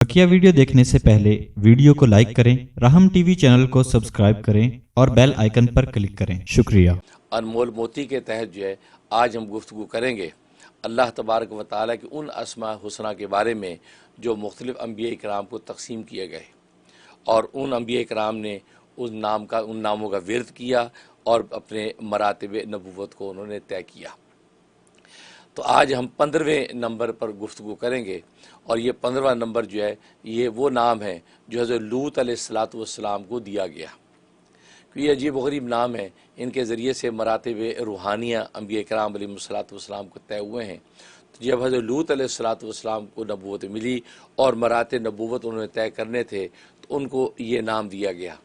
बकिया video देखने से पहले वीडियो को लाइक करें, राहम टीवी चैनल को सब्सक्राइब करें और बेल आइकन पर क्लिक करें। शुक्रिया। अनमोल मोती के तहत जो है आज हम गुफ्तगू करेंगे अल्लाह तबारक व तआला के उन अस्मा हुस्ना के बारे में जो मुख्तलिफ़ अम्बिया इकराम को तकसीम किए गए और उन अम्बिया इकराम ने उन नामों का विर्द किया और अपने मरातब नबूवत को उन्होंने तय किया। तो आज हम 15वें नंबर पर गुफ्तगू करेंगे और ये 15वां नंबर जो है ये वो नाम है जो हज़रत लूत अलैहिस्सलातु वस्सलाम को दिया गया। ये अजीब व गरीब नाम है, इनके ज़रिए से मरातब रूहानिया अम्बिया इकराम अलैहिस्सलातु वस्सलाम को तय हुए हैं। तो जब हज़रत लूत अलैहिस्सलातु वस्सलाम को नबूवत मिली और मरातब नबूवत उन्होंने तय करने थे तो उनको ये नाम दिया गया।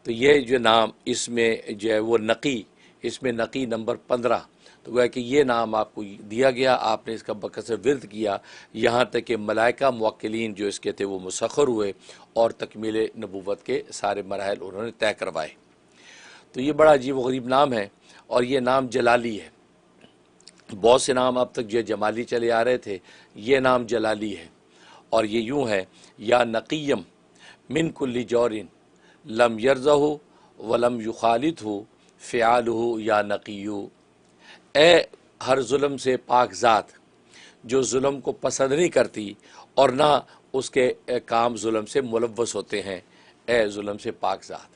तो ये जो नाम इसमें जो है वो नकी, इसमें नकी नंबर 15, तो वह कि ये नाम आपको दिया गया, आपने इसका बकसर विर्द किया यहाँ तक कि मलाइका मुवक्किलीन जो इसके थे वो मुसख्खर हुए और तकमील नबूवत के सारे मराहल उन्होंने तय करवाए। तो ये बड़ा अजीब व गरीब नाम है और ये नाम जलाली है। बहुत से नाम अब तक जो जमाली चले आ रहे थे, ये नाम जलाली है और ये यूँ है, या नकीयम मिन कुल्ली जौरिन लम यरज़हु वलम युखालितहु फ़िआलुहु या नकीयु। ए हर जुल्म से पाक ज़ात जो जुल्म को पसंद नहीं करती और ना उसके काम जुल्म से मुलव्वस होते हैं, ए जुल्म से पाक ज़ात।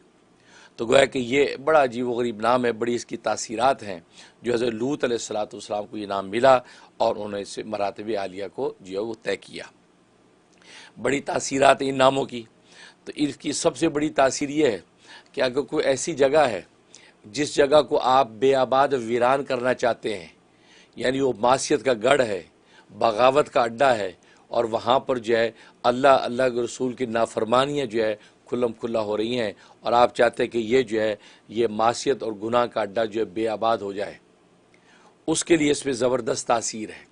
तो गोया कि ये बड़ा अजीब व गरीब नाम है, बड़ी इसकी तासीरात हैं जो हज़रत लूत अलैहिस्सलातु वस्सलाम को ये नाम मिला और उन्होंने इससे मरातब आलिया को जो है वो तय किया। बड़ी तासीरात इन नामों की। तो इसकी सबसे बड़ी तासीर ये है कि अगर कोई ऐसी जगह है जिस जगह को आप बेआबाद वीरान करना चाहते हैं, यानी वो मासियत का गढ़ है, बगावत का अड्डा है और वहाँ पर जो है अल्लाह के रसूल की नाफरमानियाँ जो है खुल्लम खुल्ला हो रही हैं और आप चाहते हैं कि ये जो है ये मासियत और गुनाह का अड्डा जो है बेआबाद हो जाए, उसके लिए इसमें ज़बरदस्त तासीर है,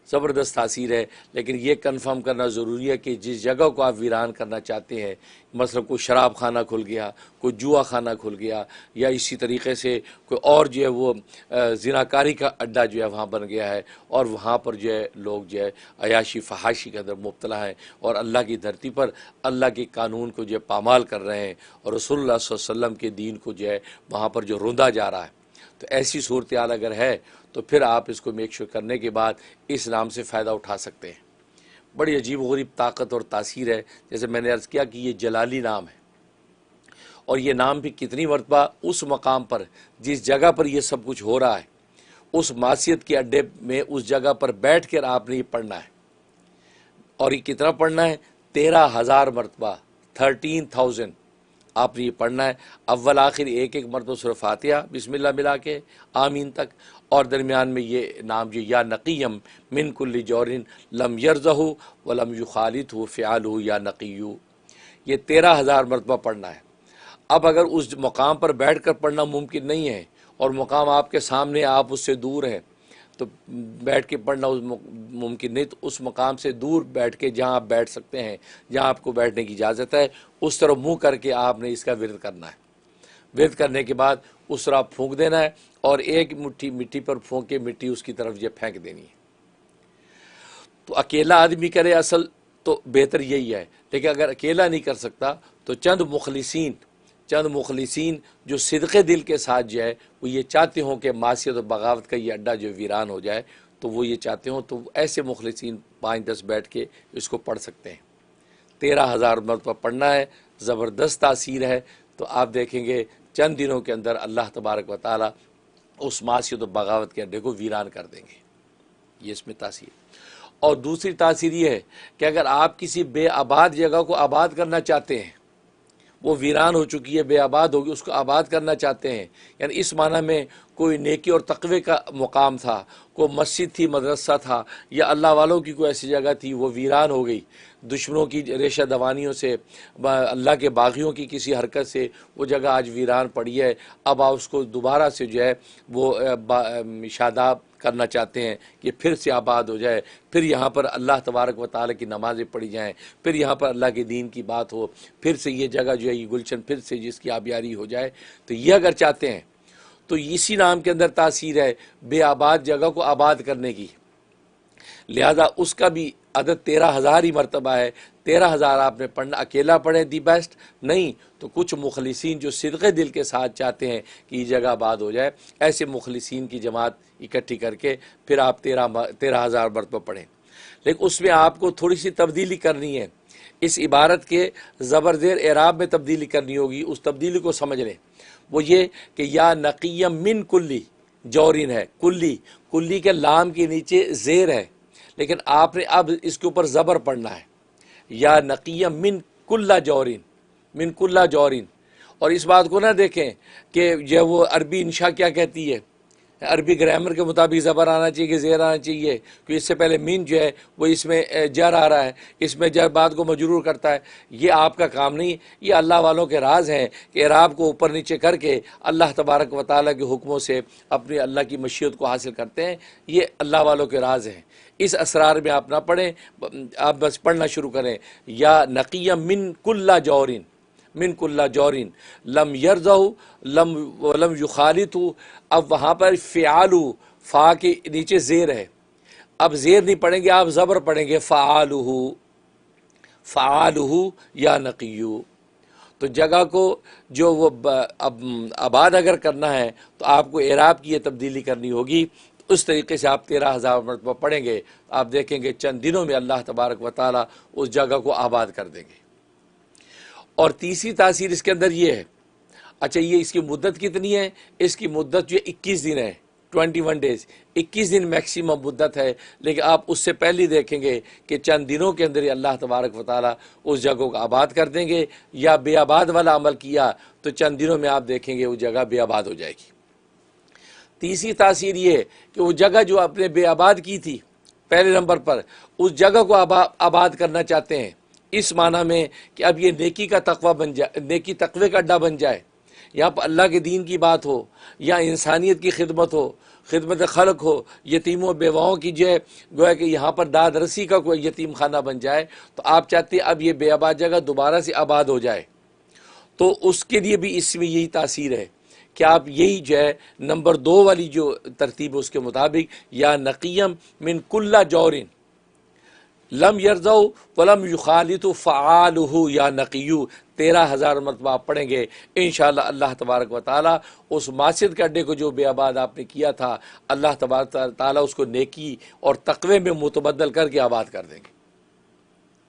ज़बरदस्त तासीर है। लेकिन ये कंफर्म करना ज़रूरी है कि जिस जगह को आप वीरान करना चाहते हैं, मसलन कोई शराब खाना खुल गया, कोई जुआ खाना खुल गया, या इसी तरीके से कोई और जो है वो ज़िनाकारी का अड्डा जो है वहाँ बन गया है और वहाँ पर जो है लोग जो है अयाशी फहाशी के अंदर मुब्तला हैं और अल्लाह की धरती पर अल्लाह के कानून को जो है पामाल कर रहे हैं और रसूलुल्लाह सल्लल्लाहु अलैहि वसल्लम के दीन को जो है वहाँ पर जो रोंदा जा रहा है। तो ऐसी सूरत हाल अगर है तो फिर आप इसको मेक श्योर करने के बाद इस नाम से फ़ायदा उठा सकते हैं। बड़ी अजीब व गरीब ताकत और तासीर है। जैसे मैंने अर्ज़ किया कि ये जलाली नाम है और ये नाम भी कितनी मरतबा उस मकाम पर जिस जगह पर ये सब कुछ हो रहा है, उस मासियत के अड्डे में उस जगह पर बैठ कर आपने ये पढ़ना है। और ये कितना पढ़ना है? 13,000 मरतबा, 13,000 आपने ये पढ़ना है। अव्वल आखिर एक एक मरतबा सूरह फातिहा बिस्मिल्लाह मिला के आमीन तक, और दरमियान में ये नाम जो या नकीयम मिन कुल्ली जौरिन लम यरज़हु व लम युखालितहु फ़िआलुहु या नकीयु, ये 13,000 मरतबा पढ़ना है। अब अगर उस मकाम पर बैठ कर पढ़ना मुमकिन नहीं है और मकाम आपके सामने, आप उससे दूर हैं, तो बैठ के पढ़ना उस मुमकिन नहीं, तो उस मकाम से दूर बैठ के जहाँ आप बैठ सकते हैं, जहाँ आपको बैठने की इजाज़त है, उस तरफ मुँह करके आपने इसका विर्द करना है। विर्द करने के बाद उस तरफ फूंक देना है और एक मुट्ठी मिट्टी पर फूंक के मिट्टी उसकी तरफ ये फेंक देनी है। तो अकेला आदमी करे असल तो बेहतर यही है, लेकिन अगर अकेला नहीं कर सकता तो चंद मुखलिसीन जो सिदक़े दिल के साथ जो है वो ये चाहते हों कि मासियत और बगावत का ये अड्डा जो वीरान हो जाए, तो वो ये चाहते हों, तो ऐसे मुखलिसीन 5-10 बैठ के इसको पढ़ सकते हैं। 13,000 मरतबा पढ़ना है, ज़बरदस्त तासीर है। तो आप देखेंगे चंद दिनों के अंदर अल्लाह तबारक व तआला उस मासियत और बगावत के अड्डे को वीरान कर देंगे। ये इसमें तासीर। और दूसरी तासीर ये है कि अगर आप किसी बेआबाद जगह को आबाद करना चाहते हैं, वो वीरान हो चुकी है, बेआबाद होगी, उसको आबाद करना चाहते हैं, यानी इस माना में कोई नेकी और तक़वे का मुकाम था, कोई मस्जिद थी, मदरसा था, या अल्लाह वालों की कोई ऐसी जगह थी, वो वीरान हो गई दुश्मनों की रेशा दवानियों से, अल्लाह के बागियों की किसी हरकत से वो जगह आज वीरान पड़ी है। अब आप उसको दोबारा से जो है वो शादाब करना चाहते हैं कि फिर से आबाद हो जाए, फिर यहाँ पर अल्लाह तबारक व तआला की नमाज़ें पढ़ी जाएँ, फिर यहाँ पर अल्लाह के दीन की बात हो, फिर से ये जगह जो है ये गुलशन फिर से जिसकी आबियारी हो जाए, तो ये अगर चाहते हैं तो इसी नाम के अंदर तासीर है बेआबाद जगह को आबाद करने की। लिहाजा उसका भी अदद 13,000 ही मरतबा है। 13,000 आपने पढ़ना, अकेला पढ़े दी बेस्ट नहीं तो कुछ मुखलिसीन जो सिदक़े दिल के साथ चाहते हैं कि ये जगह आबाद हो जाए, ऐसे मुखलिसीन की जमात इकट्ठी करके फिर आप 13,000 मरतबा पढ़ें। लेकिन उसमें आपको थोड़ी सी तब्दीली करनी है, इस इबारत के ज़बर ज़ेर एराब में तब्दीली करनी होगी। उस तब्दीली को समझ लें, वो ये कि या नक़ियम मिन कुल्ली जौरिन है, कुल्ली कुल्ली के लाम के नीचे ज़ेर है, लेकिन आपने अब इसके ऊपर ज़बर पढ़ना है, या नक़ियम मिन कुल्ला जौरिन, मिन कुल्ला जौरिन। और इस बात को ना देखें कि जो वो अरबी इंशा क्या कहती है, अरबी ग्रामर के मुताबिक ज़बर आना चाहिए कि ज़ेर आना चाहिए, क्योंकि इससे पहले मीन जो है वो इसमें जर आ रहा है, इसमें जर बात को मजरूर करता है। ये आपका काम नहीं, ये अल्लाह वालों के राज हैं कि एराब को ऊपर नीचे करके अल्लाह तबारक व तआला के हुक्मों से अपनी अल्लाह की मशीयत को हासिल करते हैं। ये अल्लाह वालों के राज हैं, इस असरार में आप ना पढ़ें, आप बस पढ़ना शुरू करें। या नक़ियम मिन कुल्ला जौरिन, मिन कुल्ला जौरिन लम यरज़हु लम युखालितु। अब वहाँ पर फ़िआलु, फ़ा के नीचे ज़ेर है, अब ज़ेर नहीं पढ़ेंगे, आप ज़बर पढ़ेंगे फ़आलुहु, फ़आलुहु या नक़ियु। तो जगह को जो वो अब आबाद अगर करना है तो आपको एराब की ये तब्दीली करनी होगी। उस तरीके से आप 13,000 मरतबा पढ़ेंगे, आप देखेंगे चंद दिनों में अल्लाह तबारक व तआला उस जगह को आबाद कर देंगे। और तीसरी तासीर इसके अंदर ये है, अच्छा ये इसकी मुद्दत कितनी है, इसकी मुद्दत जो 21 दिन है, 21 डेज़, 21 दिन मैक्सिमम मुद्दत है। लेकिन आप उससे पहले देखेंगे कि चंद दिनों के अंदर ही अल्लाह तबारक व तआला उस जगह को आबाद कर देंगे। या बेआबाद वाला अमल किया तो चंद दिनों में आप देखेंगे वो जगह बेआबाद हो जाएगी। तीसरी तासीर ये कि वो जगह जो आपने बेआबाद की थी पहले नंबर पर, उस जगह को आबाद करना चाहते हैं, इस माना में कि अब ये नेकी का तकवा बन जाए, नेकी तकवे का अड्डा बन जाए। यहाँ पर अल्लाह के दीन की बात हो या इंसानियत की खिदमत हो, खिदमत खल्क हो, यतीमों बेवाओं की जो है गोया कि यहाँ पर दाद रसी का कोई यतीम खाना बन जाए, तो आप चाहते हैं अब ये बेआबाद जगह दोबारा से आबाद हो जाए। तो उसके लिए भी इसमें यही तासीर है कि आप यही जो है नंबर 2 वाली जो तरतीब उसके मुताबिक, या नक़ियम मिन कुल्ला जौरिन लम यरज़ऊ वलम युखालितु फ़आलुहु या नक़ियु, 13,000 मरतबा आप पढ़ेंगे इंशाअल्लाह। अल्लाह तबारक व तआला उस मासिद के अड्डे को जो बेआबाद आपने किया था, अल्लाह तबारक व तआला उसको नेकी और तक़वे में मुतबद्दल करके आबाद कर देंगे।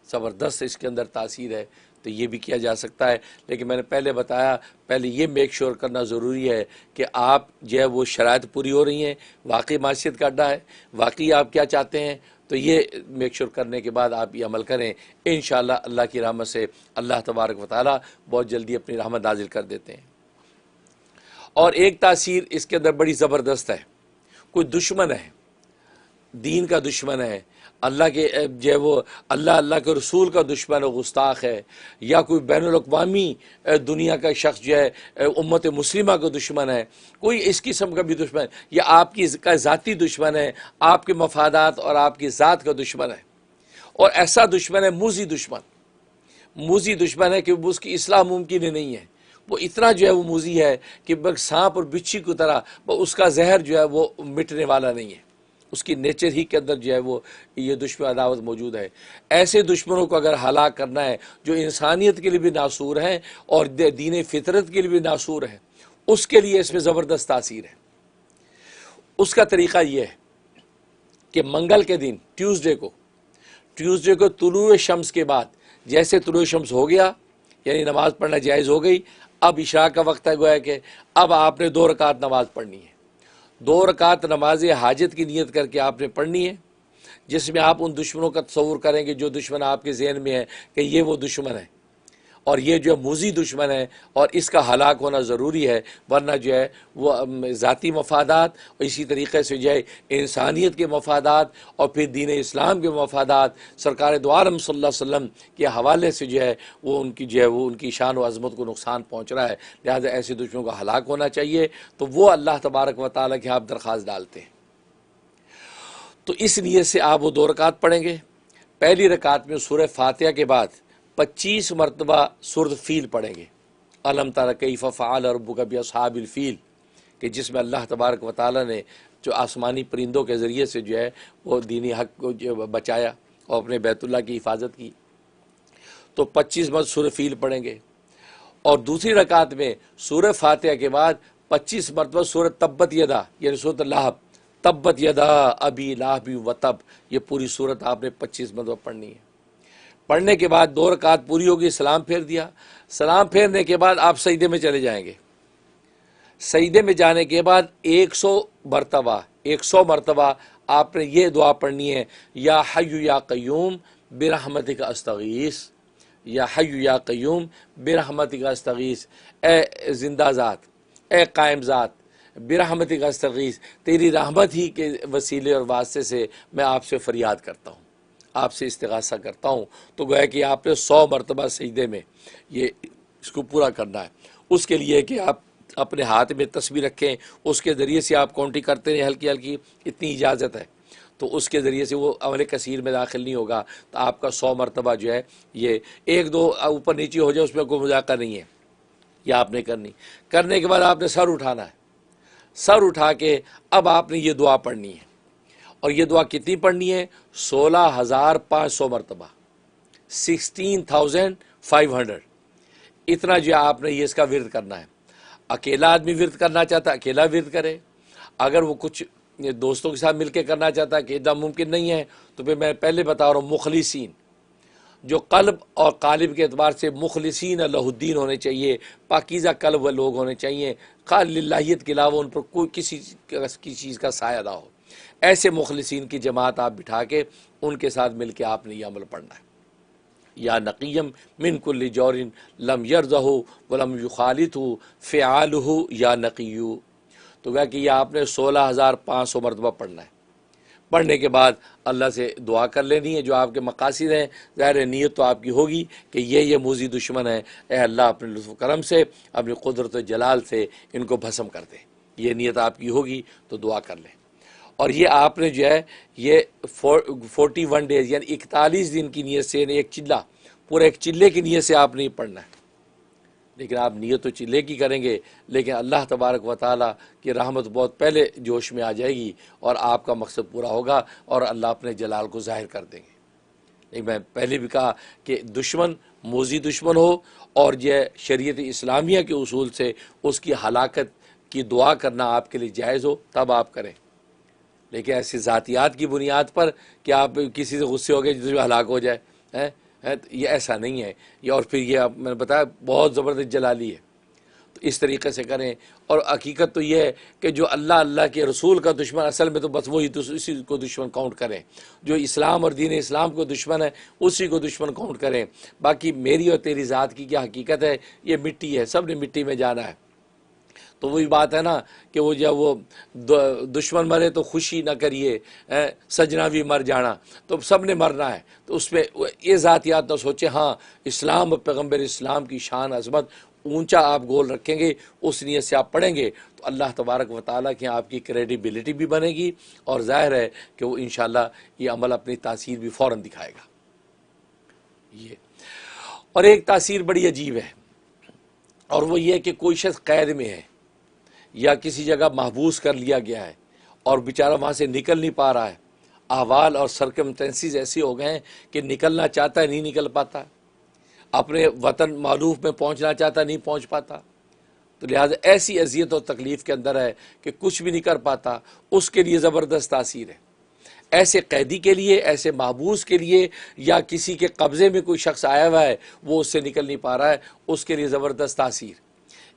ज़बरदस्त इसके अंदर तासीर है, तो ये भी किया जा सकता है। लेकिन मैंने पहले बताया, पहले ये मेक श्योर करना ज़रूरी है कि आप जो है वो शराइत पूरी हो रही हैं, वाकई मासियत का अड्डा है, वाकई आप क्या चाहते हैं, तो ये मेक श्योर करने के बाद आप ये अमल करें। इंशाअल्लाह अल्लाह की रहमत से अल्लाह तबारक व तआला बहुत जल्दी अपनी रहमत नाजिल कर देते हैं। और एक तासीर इसके अंदर बड़ी ज़बरदस्त है, कोई दुश्मन है, दीन का दुश्मन है, अल्लाह के जो है वो अल्लाह के रसूल का दुश्मन है, गुस्ताख है, या कोई बैनुल-अक़वामी दुनिया का शख्स जो है उम्मत मुस्लिमा का दुश्मन है, कोई इस किस्म का भी दुश्मन, या आपकी का ज़ाती दुश्मन है, आपके मफादात और आपकी ज़ात का दुश्मन है। और ऐसा दुश्मन है मूज़ी दुश्मन, मूज़ी दुश्मन है कि उसकी इस्लाह मुमकिन ही नहीं है। वो इतना जो है वो मूज़ी है कि बस सांप और बिच्छी की तरह उसका जहर जो है वो मिटने वाला नहीं है, उसकी नेचर ही के अंदर जो है वो ये दुश्मन अदावत मौजूद है। ऐसे दुश्मनों को अगर हलाक करना है जो इंसानियत के लिए भी नासूर हैं और दीन फितरत के लिए भी नासूर हैं, उसके लिए इसमें ज़बरदस्त तासीर है। उसका तरीक़ा ये है कि मंगल के दिन ट्यूसडे को तुलूए शम्स के बाद, जैसे तुलूए शम्स हो गया यानी नमाज़ पढ़ना जायज़ हो गई, अब इशा का वक्त है, गोया कि अब आपने 2 रकात नमाज़ पढ़नी है। 2 रकात नमाज हाजत की नियत करके आपने पढ़नी है, जिसमें आप उन दुश्मनों का तस्वुर करेंगे जो दुश्मन आपके जहन में है कि ये वो दुश्मन है और ये जो मूज़ी दुश्मन है और इसका हलाक होना ज़रूरी है, वरना जो है वो ज़ाती मफादात और इसी तरीक़े से जो है इंसानियत के मफादात और फिर दीन इस्लाम के मफादात सरकार दो आलम सल्लल्लाहु अलैहि वसल्लम के हवाले से जो है वो उनकी जो है वो उनकी शान व अज़मत को नुकसान पहुँच रहा है। लिहाजा ऐसे दुश्मनों का हलाक होना चाहिए, तो वो अल्लाह तबारक व तआला के आप दरख्वास्त डालते हैं। तो इस नियत से आप वो 2 रकात पढ़ेंगे। पहली रकात में सूरह फातिहा के बाद 25 मरतबा सूरत फ़ील पढ़ेंगे, अलम तरा कैफ़ फ़अल रब्बुका बिअस्हाबिल फ़ील, कि जिसमें अल्लाह तबारक व तआला ने जो आसमानी परिंदों के ज़रिए से जो है वो दीनी हक को जो बचाया और अपने बैतुल्लाह की हिफाजत की। तो 25 मरतबा सूरह फील पढ़ेंगे और दूसरी रकात में सूरह फातिहा के बाद 25 मरतबा सूरह तब्बत यदा यानी सूरह लाहब, तब्बत यदा अबी लाहबी व तब, ये पूरी सूरत आपने 25 मरतबा पढ़नी है। पढ़ने के बाद 2 रकात पूरी होगी, सलाम फेर दिया। सलाम फेरने के बाद आप सजदे में चले जाएंगे। सजदे में जाने के बाद 100 मरतबा आपने ये दुआ पढ़नी है, या हय्यु या क़य्यूम बिरहमतिका अस्तगीस, या हय्यु या क़य्यूम बिरहमतिका अस्तगीस, ए जिंदा ज़ात, ए कायम ज़ात, बिरहमतिका अस्तगीस, तेरी रहमत ही के वसीले और वास्ते से मैं आपसे फ़रियाद करता हूँ, आपसे इस्तिग़ासा करता हूँ। तो गोया कि आपने 100 मरतबा सजदे में ये इसको पूरा करना है। उसके लिए कि आप अपने हाथ में तस्बीह रखें, उसके ज़रिए से आप काउंटिंग करते रहें हल्की हल्की, इतनी इजाज़त है। तो उसके ज़रिए से वो अमल कसीर में दाखिल नहीं होगा। तो आपका 100 मरतबा जो है ये 1-2 ऊपर नीचे हो जाए उसमें कोई मजाक नहीं है, यह आपने करनी। करने के बाद आपने सर उठाना है। सर उठा के अब आपने ये दुआ पढ़नी है। और ये दुआ कितनी पढ़नी है? 16,500 मरतबा, 16,500। इतना जो आपने ये इसका विर्द करना है। अकेला आदमी विर्द करना चाहता है अकेला विर्द करे, अगर वो कुछ दोस्तों के साथ मिलकर करना चाहता है कि इतना मुमकिन नहीं है, तो फिर मैं पहले बता रहा हूँ, मुखलिसीन जो कल्ब और कालिब के एतबार से मुखलिसीन लहुद्दीन होने चाहिए, पाकीज़ा कल्ब व लोग होने चाहिए, खालिल्लाहियत के अलावा उन पर कोई किसी चीज़ का साया ना हो। ऐसे मुखलिसीन की जमात आप बिठा के उनके साथ मिल के आपने ये अमल पढ़ना है। या नक़ीयम मिन कुल्लि जौरिन लम यरज़हु वलम युखालितहु फ़िआलुहु या नक़ीयु। तो वह कि यह आपने 16,500 मरतबा पढ़ना है। पढ़ने के बाद अल्लाह से दुआ कर लेनी है जो आपके मकासिद हैं। ज़ाहिर नीयत तो आपकी होगी कि ये मूज़ी दुश्मन है, ए अल्लाह अपने लुत्फ़ करम से अपनी कुदरत जलाल से इनको भस्म कर दे, ये नीयत आपकी होगी तो दुआ कर लें। और ये आपने जो है ये 41 डेज़ यानी 41 दिन की नीयत से, एक चिल्ला, पूरा एक चिल्ले की नीयत से आपने ये पढ़ना है। लेकिन आप नीयत तो चिल्ले की करेंगे, लेकिन अल्लाह तबारक व तआला की रहमत बहुत पहले जोश में आ जाएगी और आपका मकसद पूरा होगा और अल्लाह अपने जलाल को ज़ाहिर कर देंगे। लेकिन मैं पहले भी कहा कि दुश्मन मोज़ी दुश्मन हो और यह शरीयत इस्लामिया के उसूल से उसकी हलाकत की दुआ करना आपके लिए जायज़ हो तब आप करें। लेकिन ऐसी ज़ातियात की बुनियाद पर कि आप किसी से गुस्से हो गए जो हलाक हो जाए, हैं, ये ऐसा नहीं है। ये और फिर ये मैंने बताया बहुत ज़बरदस्त जलाली है। तो इस तरीक़े से करें। और हकीकत तो ये है कि जो अल्लाह के रसूल का दुश्मन, असल में तो बस वही इसी को दुश्मन काउंट करें। जो इस्लाम और दीन इस्लाम को दुश्मन है उसी को दुश्मन काउंट करें। बाकी मेरी और तेरी ज़ात की क्या हकीकत है, ये मिट्टी है, सब ने मिट्टी में जाना है। तो वही बात है ना कि वो जब वो दुश्मन मरे तो खुशी ना करिए, सजना भी मर जाना, तो सब ने मरना है। तो उसमें ये ज़ातियात तो सोचे, हाँ इस्लाम और पैगम्बर इस्लाम की शान अज़मत ऊंचा आप गोल रखेंगे, उस नीयत से आप पढ़ेंगे तो अल्लाह तबारक व तआला की आपकी क्रेडिबिलिटी भी बनेगी और ज़ाहिर है कि वो इंशाअल्लाह ये अमल अपनी तासीर भी फ़ौरन दिखाएगा। ये और एक तासीर बड़ी अजीब है और वो ये कि कोई शख्स कैद में है या किसी जगह महबूस कर लिया गया है और बेचारा वहाँ से निकल नहीं पा रहा है। अहवाल और सर्कमस्टेंसेस ऐसे हो गए हैं कि निकलना चाहता है नहीं निकल पाता, अपने वतन मालूफ में पहुँचना चाहता नहीं पहुँच पाता। तो लिहाजा ऐसी अजियत और तकलीफ़ के अंदर है कि कुछ भी नहीं कर पाता। उसके लिए ज़बरदस्त तासीर है। ऐसे कैदी के लिए, ऐसे महबूस के लिए, या किसी के कब्ज़े में कोई शख्स आया हुआ है वो उससे निकल नहीं पा रहा है, उसके लिए ज़बरदस्त तासीर।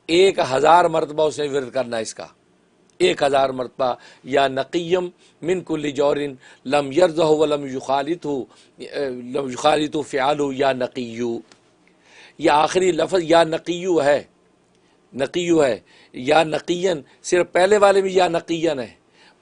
1000 मरतबा उसने विर्द करना है इसका, 1000 मरतबा। या नक़ीयम मिन कुल्लि जौरिन लम यरज़हु व लम युखालितहु फ़िआलुहु या नक़ीयु। यह आखिरी लफ्ज़ या नक़ीयु है, नक़ीयु है। या नक़ीयन सिर्फ पहले वाले में या नक़ीयन है,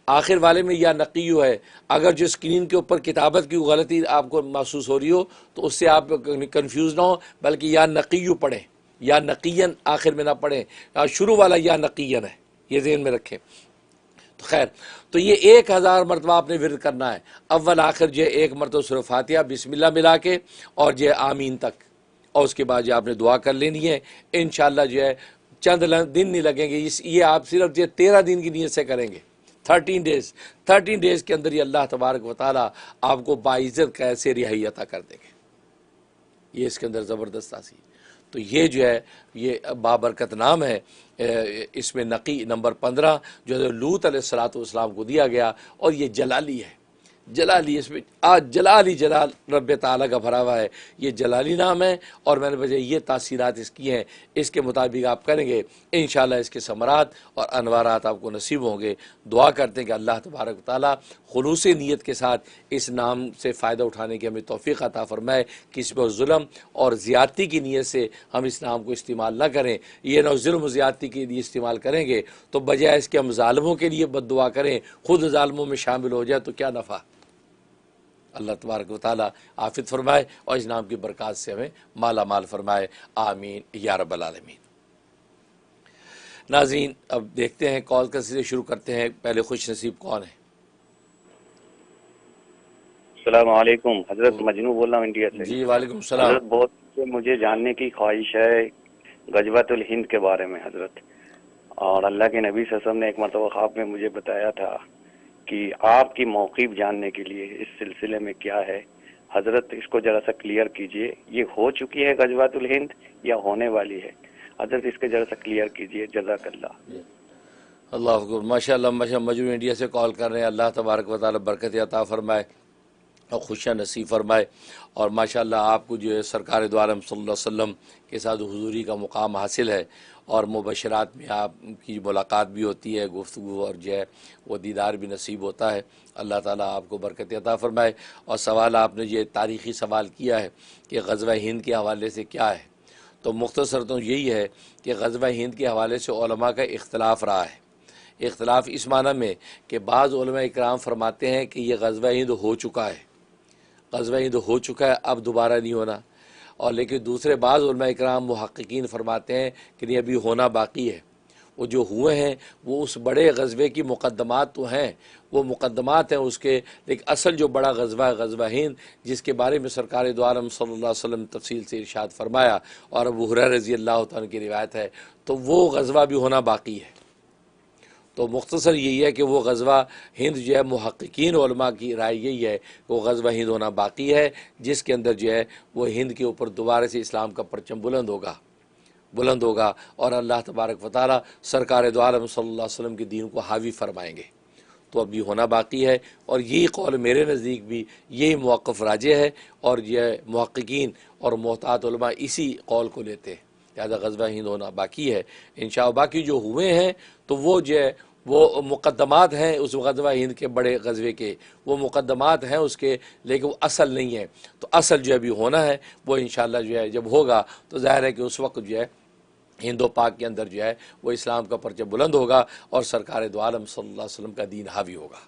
आखिर वाले में या नक़ीयु है। अगर जो स्क्रीन के ऊपर किताबत की गलती आपको महसूस हो रही हो तो उससे आप कंफ्यूज ना हो, बल्कि या नक़ीयु पढ़ें, या नक़ीयन आखिर में ना पढ़ें, शुरू वाला या नक़ीयन है, ये ज़हन में रखें। तो खैर, तो ये 1000 मरतबा आपने विर्द करना है। अव्वल आखिर जो है एक मरतबा सूरह फातिहा बिस्मिल्लाह मिला के और जो है आमीन तक, और उसके बाद जो आपने दुआ कर लेनी है। इंशाअल्लाह जो है चंद दिन नहीं लगेंगे। ये आप सिर्फ जो 13 दिन की नीयत से करेंगे, 13 डेज़ के अंदर ही अल्लाह तबारक व तआला आपको बाइज़्ज़त कैसे रिहाई अता कर देंगे। ये इसके अंदर ज़बरदस्त तासी। तो ये जो है ये बाबरकत नाम है। इसमें नकी नंबर 15 जो है लूत अलैहिस्सलातु वस्सलाम को दिया गया, और ये जलाली है, जलाली। इसमें आज जलाली जलाल रब ताला का भरा हुआ है, ये जलाली नाम है। और मैंने वजह ये तासीरात इसकी हैं, इसके मुताबिक आप करेंगे इंशाअल्लाह इसके समरात और अनवारात आपको नसीब होंगे। दुआ करते हैं कि अल्लाह तबारक व तआला खुलूस नीयत के साथ इस नाम से फ़ायदा उठाने की हमें तौफ़ीक़ अता फ़रमाए। किसी पर जुल्म और ज़्यादती की नीयत से हम इस नाम को इस्तेमाल ना करें। ये ना जुल्म ज़्यादती के लिए इस्तेमाल करेंगे तो बजाय इसके हम ज़ालिमों के लिए बद्दुआ करें, खुद ज़ालिमों में शामिल हो जाए तो क्या नफ़ा। अल्लाह तबारक व तआला आफित फरमाए और इस नाम की बरकत से हमें माला माल फरमाए। आमीन या रब्बल आलमीन। नाज़रीन, अब देखते हैं कॉल का सिलसिला शुरू करते हैं। पहले खुश नसीब कौन है? अस्सलाम वालेकुम हजरत, मजनू बोल रहा हूँ इंडिया से। जी वालेकुम सलाम। हजरत, बहुत मुझे जानने की ख्वाहिश है गजवातुल हिंद के बारे में हजरत। और अल्लाह के नबी सल्लल्लाहु अलैहि वसल्लम ने एक मरतबा ख्वाब में मुझे बताया था कि आपकी मौक़िफ़ जानने के लिए इस सिलसिले में क्या है हजरत, इसको जरा सा क्लियर कीजिए। ये हो चुकी है गजवातुल हिंद या होने वाली है हजरत, इसके जरा सा क्लियर कीजिए। जज़ाकल्लाह। अल्लाह अकबर। माशाअल्लाह मजनू इंडिया से कॉल कर रहे हैं। अल्लाह तबारक व तआला बरकत अता फ़रमाए और खुशियाँ नसीब फरमाए। और माशाअल्लाह आपको जो है सरकार दो आलम सल्लल्लाहु अलैहि वसल्लम के साथ हुज़ूरी का मुकाम हासिल है, और मुबशरात में आपकी मुलाकात भी होती है, गुफ्तगू और जो है वो दीदार भी नसीब होता है। अल्लाह ताला आपको बरकत अता फ़रमाए। और सवाल आपने ये तारीख़ी सवाल किया है कि ग़ज़वा हिंद के हवाले से क्या है, तो मुख्तसर तो यही है कि ग़ज़वा हिंद के हवाले से उलमा का इख्तलाफ रहा है। इख्तलाफ इस माना में कि बाज़ उलमा इकराम फरमाते हैं कि यह ग़ज़वा हिंद हो चुका है, ग़ज़वा हिंद हो चुका है, अब दोबारा नहीं होना। और लेकिन दूसरे बाज़ उलमा इकराम मुहक्किकीन फरमाते हैं कि नहीं, अभी होना बाकी है। वो जो हुए हैं वो उस बड़े ग़ज़वे की मुक़द्दमात तो हैं, वो मुक़द्दमात हैं उसके, लेकिन असल जो बड़ा ग़ज़वा है ग़ज़वा हिंद, जिसके बारे में सरकार दो आलम सल्लल्लाहु अलैहि वसल्लम तफसील से इरशाद फरमाया और अबू हुरैरा रज़ी अल्लाह तआला की रिवायत है, तो वो ग़ज़वा भी होना बाकी है। तो मुख्तसर यही है कि वो ग़ज़वा हिंद जो है मुहक्किकीन उलमा की राय यही है वो ग़ज़वा हिंद होना बाकी है, जिसके अंदर जो है वो हिंद के ऊपर दोबारा से इस्लाम का परचम बुलंद होगा और अल्लाह तबारक व तआला सरकार दो आलम सल्लल्लाहु अलैहि वसल्लम के दीन को हावी फरमाएंगे। तो अभी होना बाकी है, और यही कौल मेरे नज़दीक भी यही मौक़िफ़ राजे है, और यह मुहक्किकीन और मोहतात उलमा इसी कौल को लेते हैं। लिहाज़ा ग़ज़वा हिंद होना बाकी है इंशाअल्लाह। बाकी जो हुए हैं तो वो जो है वो मुक़द्दमात हैं उस ग़ज़वा हिंद के, बड़े ग़ज़वे के वो मुक़द्दमात हैं उसके, लेकिन वो असल नहीं है। तो असल जो अभी होना है वो इंशाअल्लाह जो है जब होगा तो ज़ाहिर है कि उस वक्त जो है हिंदो पाक के अंदर जो है वो इस्लाम का परचम बुलंद होगा और सरकार दो आलम सल्लल्लाहु अलैहि वसल्लम का दीन हावी होगा।